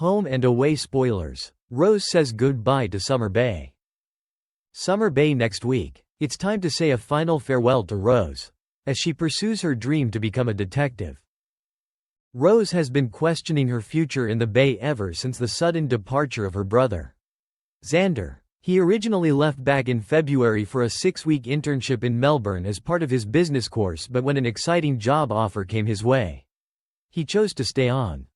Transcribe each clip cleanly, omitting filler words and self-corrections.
Home and away spoilers. Rose says goodbye to Summer Bay. Summer Bay next week. It's time to say a final farewell to Rose, as she pursues her dream to become a detective. Rose has been questioning her future in the Bay ever since the sudden departure of her brother, Xander. He originally left back in February for a 6-week internship in Melbourne as part of his business course, but when an exciting job offer came his way, he chose to stay on.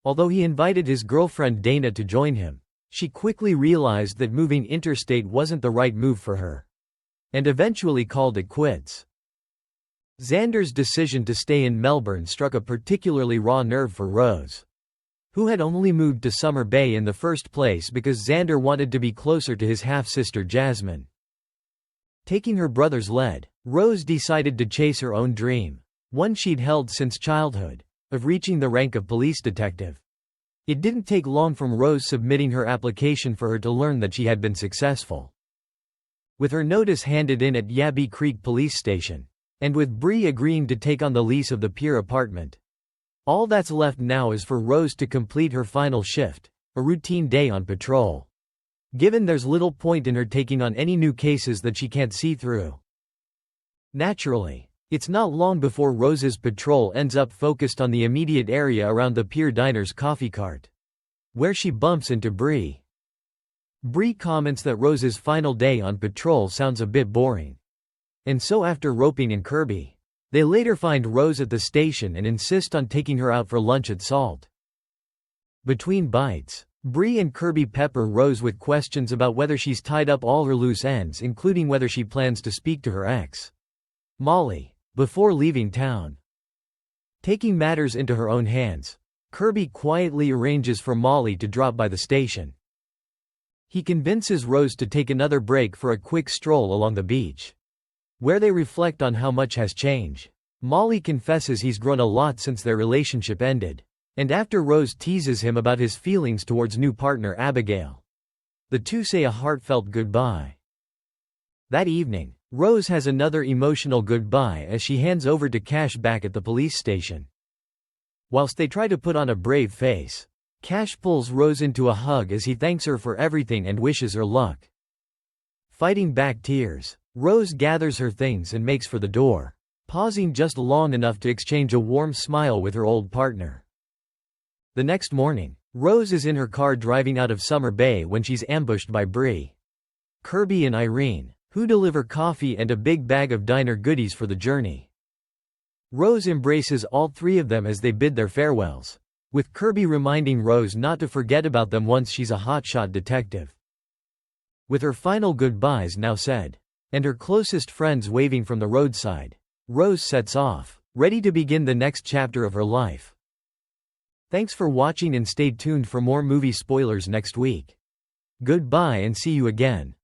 Although he invited his girlfriend Dana to join him, she quickly realized that moving interstate wasn't the right move for her, and eventually called it quits. Xander's decision to stay in Melbourne struck a particularly raw nerve for Rose, who had only moved to Summer Bay in the first place because Xander wanted to be closer to his half-sister Jasmine. Taking her brother's lead, Rose decided to chase her own dream, one she'd held since childhood, of reaching the rank of police detective. It didn't take long from Rose submitting her application for her to learn that she had been successful. With her notice handed in at Yabby Creek Police Station, and with Bree agreeing to take on the lease of the Pier apartment, all that's left now is for Rose to complete her final shift, a routine day on patrol. Given there's little point in her taking on any new cases that she can't see through. Naturally, it's not long before Rose's patrol ends up focused on the immediate area around the Pier Diner's coffee cart, where she bumps into Bree. Bree comments that Rose's final day on patrol sounds a bit boring. And so after roping in Kirby, they later find Rose at the station and insist on taking her out for lunch at Salt. Between bites, Bree and Kirby pepper Rose with questions about whether she's tied up all her loose ends, including whether she plans to speak to her ex, Molly, before leaving town. Taking matters into her own hands, Kirby quietly arranges for Molly to drop by the station. He convinces Rose to take another break for a quick stroll along the beach, where they reflect on how much has changed. Molly confesses he's grown a lot since their relationship ended, and after Rose teases him about his feelings towards new partner Abigail, the two say a heartfelt goodbye. That evening, Rose has another emotional goodbye as she hands over to Cash back at the police station. Whilst they try to put on a brave face, Cash pulls Rose into a hug as he thanks her for everything and wishes her luck. Fighting back tears, Rose gathers her things and makes for the door, pausing just long enough to exchange a warm smile with her old partner. The next morning, Rose is in her car driving out of Summer Bay when she's ambushed by Bree, Kirby and Irene, who deliver coffee and a big bag of diner goodies for the journey. Rose embraces all three of them as they bid their farewells, with Kirby reminding Rose not to forget about them once she's a hotshot detective. With her final goodbyes now said, and her closest friends waving from the roadside, Rose sets off, ready to begin the next chapter of her life. Thanks for watching and stay tuned for more movie spoilers next week. Goodbye and see you again.